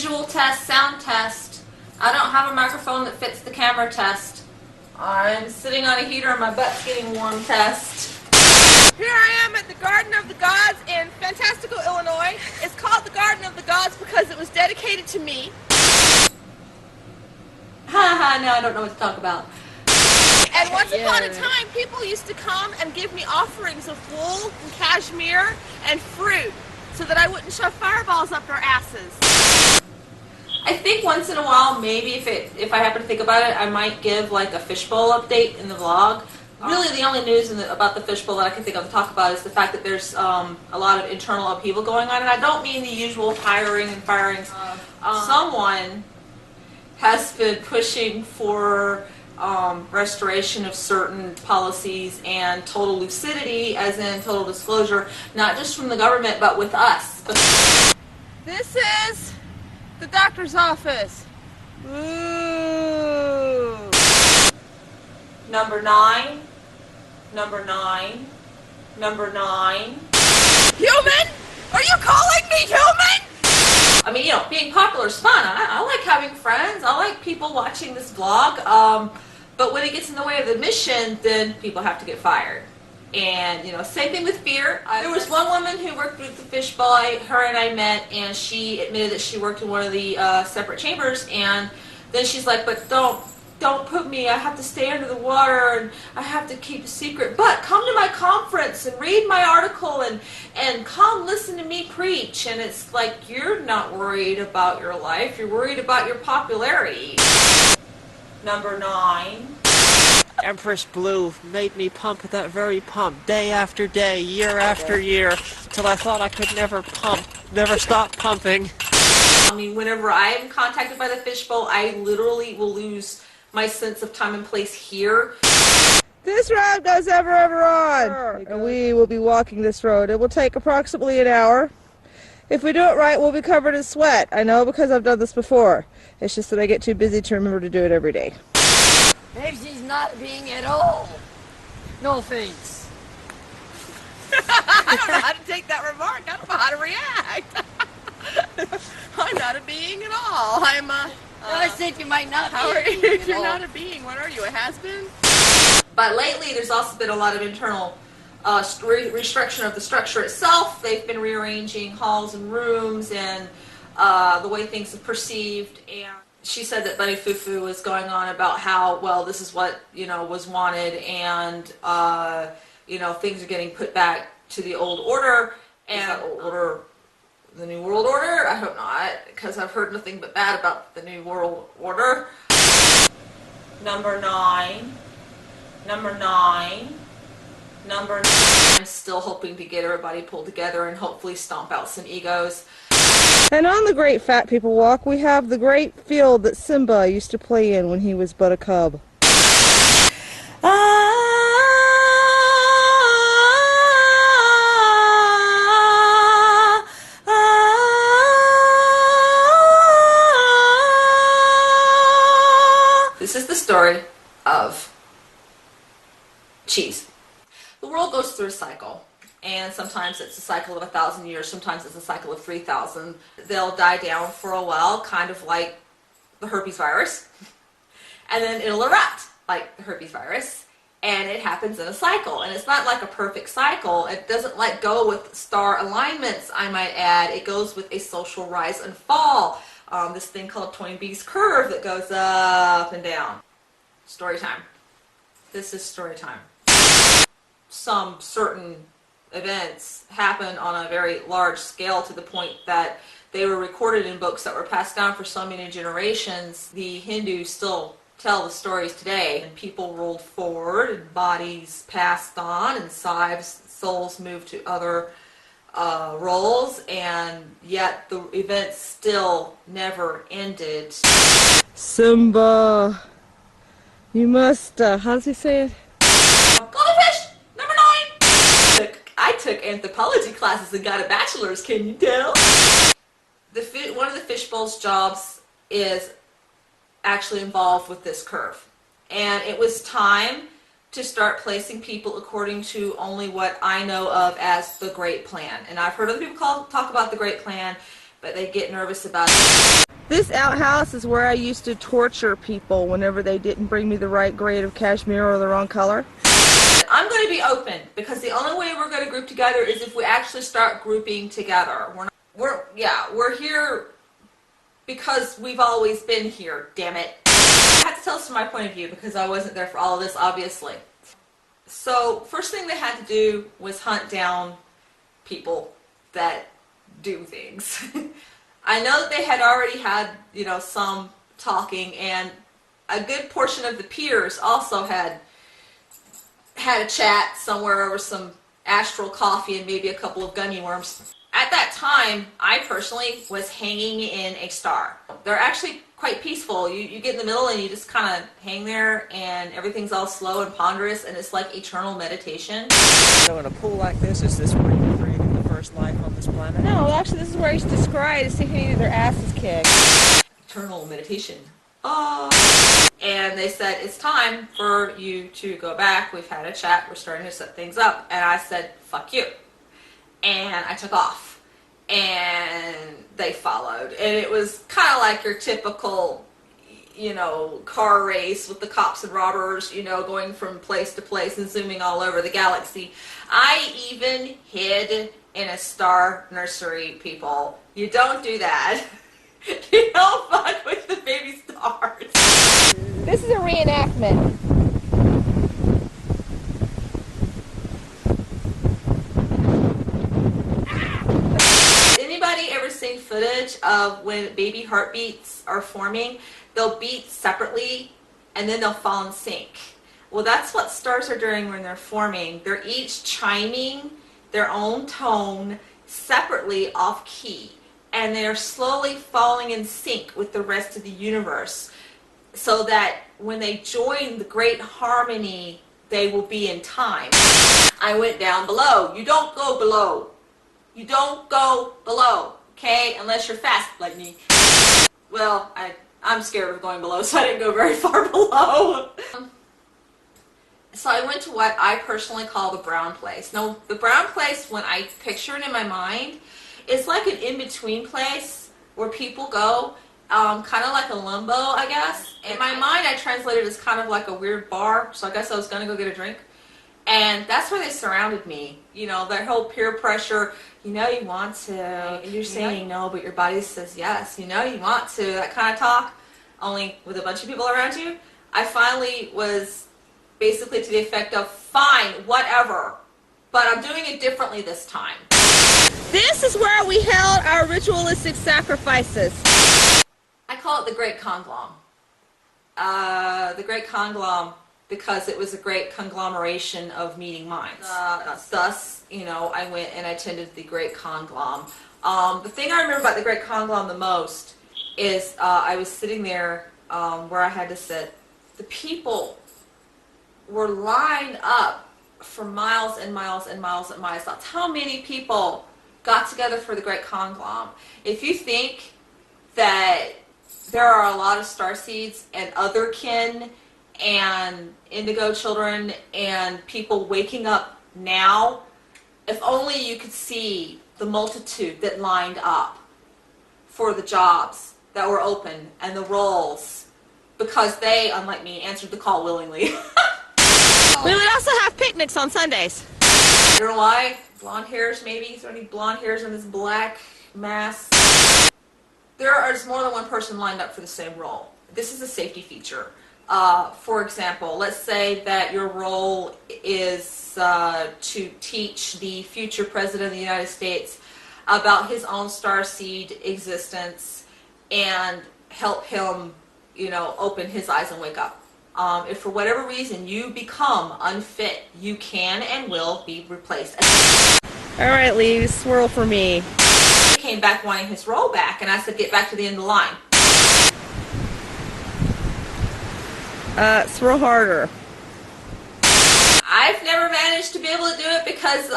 visual test, sound test. I don't have a microphone that fits the camera test. I'm sitting on a heater and my butt's getting warm test. Here I am at the Garden of the Gods in fantastical Illinois. It's called the Garden of the Gods because it was dedicated to me. Haha, now I don't know what to talk about. And once upon a time, people used to come and give me offerings of wool and cashmere and fruit so that I wouldn't shove fireballs up their asses. I think once in a while, maybe if I happen to think about it, I might give like a fishbowl update in the vlog. Really, the only news about the fishbowl that I can think of to talk about is the fact that there's a lot of internal upheaval going on, and I don't mean the usual hiring and firings. Someone has been pushing for restoration of certain policies and total lucidity, as in total disclosure, not just from the government, but with us. This is the doctor's office. Ooh. Number 9. Number 9. Number 9. Human? Are you calling me human? I mean, you know, being popular is fun. I like having friends. I like people watching this vlog. But when it gets in the way of the mission, then people have to get fired. And, you know, same thing with fear. There was one woman who worked with the fishbowl. Her and I met, and she admitted that she worked in one of the separate chambers. And then she's like, but don't put me, I have to stay under the water and I have to keep a secret. But come to my conference and read my article and come listen to me preach. And it's like, you're not worried about your life, you're worried about your popularity. Number 9. Empress Blue made me pump that very pump, day after day, year after year, till I thought I could never stop pumping. I mean, whenever I am contacted by the fishbowl, I literally will lose my sense of time and place here. This road goes ever on, and we will be walking this road. It will take approximately an hour. If we do it right, we'll be covered in sweat. I know because I've done this before. It's just that I get too busy to remember to do it every day. Maybe she's not being at all. No offense. I don't know how to take that remark. I don't know how to react. I'm not a being at all. I'm a... I think you might not be. How are you? If you're not a being, what are you, a has-been? But lately, there's also been a lot of internal restructuring of the structure itself. They've been rearranging halls and rooms and the way things are perceived. And she said that Bunny Fufu was going on about how, well, this is what, you know, was wanted, and you know, things are getting put back to the old order. And the New World Order? I hope not, because I've heard nothing but bad about the New World Order. Number 9. Number 9. Number 9. I'm still hoping to get everybody pulled together and hopefully stomp out some egos. And on the Great Fat People Walk, we have the great field that Simba used to play in when he was but a cub. This is the story of cheese. The world goes through a cycle, and sometimes it's a cycle of 1,000 years, sometimes it's a cycle of 3,000. They'll die down for a while, kind of like the herpes virus, and then it'll erupt like the herpes virus, and it happens in a cycle. And it's not like a perfect cycle. It doesn't let go with star alignments, I might add. It goes with a social rise and fall. This thing called Toynbee's curve that goes up and down. Story time. This is story time. Some certain events happen on a very large scale to the point that they were recorded in books that were passed down for so many generations. The Hindus still tell the stories today, and people rolled forward and bodies passed on and souls moved to other roles, and yet the events still never ended. Simba, you must, how does he say it? Goldfish! Number 9! I took anthropology classes and got a bachelor's, can you tell? One of the fishbowl's jobs is actually involved with this curve. And it was time to start placing people according to only what I know of as the Great Plan. And I've heard other people talk about the Great Plan, but they get nervous about it. This outhouse is where I used to torture people whenever they didn't bring me the right grade of cashmere or the wrong color. I'm going to be open because the only way we're going to group together is if we actually start grouping together. We're here because we've always been here, damn it. I had to tell us from my point of view because I wasn't there for all of this, obviously. So first thing they had to do was hunt down people that do things. I know that they had already had, some talking, and a good portion of the peers also had a chat somewhere over some astral coffee and maybe a couple of gummy worms. At that time, I personally was hanging in a star. They're actually quite peaceful. You get in the middle and you just kind of hang there, and everything's all slow and ponderous, and it's like eternal meditation. So in a pool like this, is this where you created the first life on this planet? No, actually this is where I used to scry to see who needed their asses kicked. Eternal meditation. And they said, it's time for you to go back. We've had a chat. We're starting to set things up. And I said, fuck you. And I took off. And they followed. And it was kind of like your typical, car race with the cops and robbers, going from place to place and zooming all over the galaxy. I even hid in a star nursery, people. You don't do that. You don't fuck with the baby stars. This is a reenactment. Anybody ever seen footage of when baby heartbeats are forming? They'll beat separately and then they'll fall in sync. Well, that's what stars are doing when they're forming. They're each chiming their own tone separately off key, and they're slowly falling in sync with the rest of the universe, so that when they join the great harmony, they will be in time. I went down below. You don't go below. You don't go below, okay? Unless you're fast like me. Well, I'm scared of going below, so I didn't go very far below. So I went to what I personally call the brown place. Now, the brown place, when I picture it in my mind, it's like an in-between place where people go, kind of like a limbo, I guess. In my mind, I translated it as kind of like a weird bar, so I guess I was going to go get a drink. And that's where they surrounded me. That whole peer pressure, you want to, and you're saying no, but your body says yes. You want to, that kind of talk, only with a bunch of people around you. I finally was basically to the effect of, fine, whatever, but I'm doing it differently this time. This is where we held our ritualistic sacrifices. I call it the Great Conglom. The Great Conglom because it was a great conglomeration of meeting minds. Thus, I went and attended the Great Conglom. The thing I remember about the Great Conglom the most is I was sitting there where I had to sit. The people were lined up for miles and miles and miles and miles. That's how many people got together for the Great Conglom. If you think that there are a lot of starseeds and other kin and indigo children and people waking up now, if only you could see the multitude that lined up for the jobs that were open and the roles, because they, unlike me, answered the call willingly. We would also have picnics on Sundays. You know why? Blonde hairs, maybe? Is there any blonde hairs in this black mass? There is more than one person lined up for the same role. This is a safety feature. For example, let's say that your role is to teach the future President of the United States about his own starseed existence and help him, open his eyes and wake up. If for whatever reason you become unfit, you can and will be replaced. All right, Lee, swirl for me. He came back wanting his role back, and I said, get back to the end of the line. Swirl harder. I've never managed to be able to do it because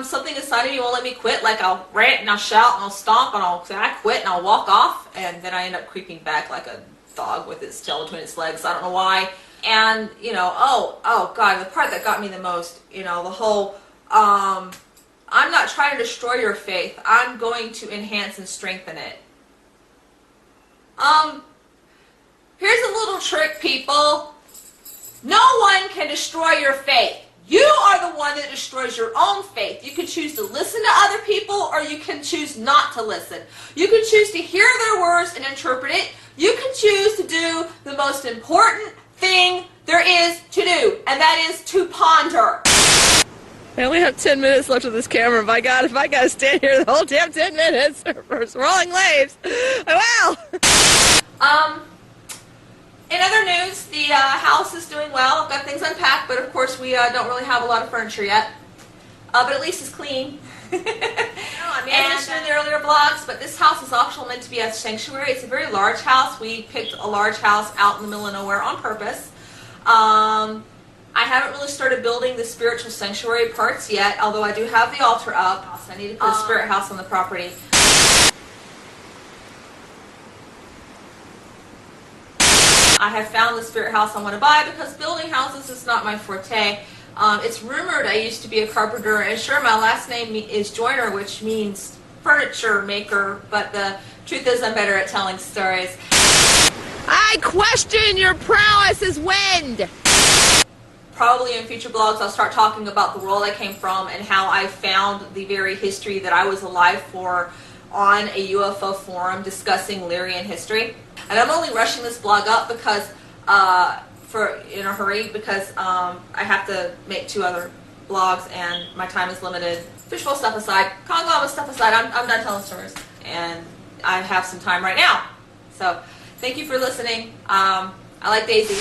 something inside of me won't let me quit. Like, I'll rant and I'll shout and I'll stomp and I'll say I quit and I'll walk off, and then I end up creeping back like a dog with its tail between its legs. I don't know why. And, oh God, the part that got me the most, the whole, I'm not trying to destroy your faith. I'm going to enhance and strengthen it. Here's a little trick, people. No one can destroy your faith. You are the one that destroys your own faith. You can choose to listen to other people, or you can choose not to listen. You can choose to hear their words and interpret it. You can choose to do the most important thing there is to do, and that is to ponder. I only have 10 minutes left of this camera. My God, if I gotta stand here the whole damn 10 minutes for rolling waves, I will. In other news, the house is doing well. I've got things unpacked, but of course we don't really have a lot of furniture yet. But at least it's clean. I mentioned in the earlier vlogs, but this house is actually meant to be a sanctuary. It's a very large house. We picked a large house out in the middle of nowhere on purpose. I haven't really started building the spiritual sanctuary parts yet, although I do have the altar up. So I need to put a spirit house on the property. I have found the spirit house I want to buy because building houses is not my forte. It's rumored I used to be a carpenter, and sure, my last name is Joyner, which means furniture maker, but the truth is I'm better at telling stories. I question your prowess as wind. Probably in future blogs I'll start talking about the world I came from and how I found the very history that I was alive for on a UFO forum discussing Lyrian history. And I'm only rushing this blog up because in a hurry because I have to make 2 other blogs and my time is limited. Fishbowl stuff aside, Conglom stuff aside, I'm done telling stories. And I have some time right now. So thank you for listening. I like Daisy.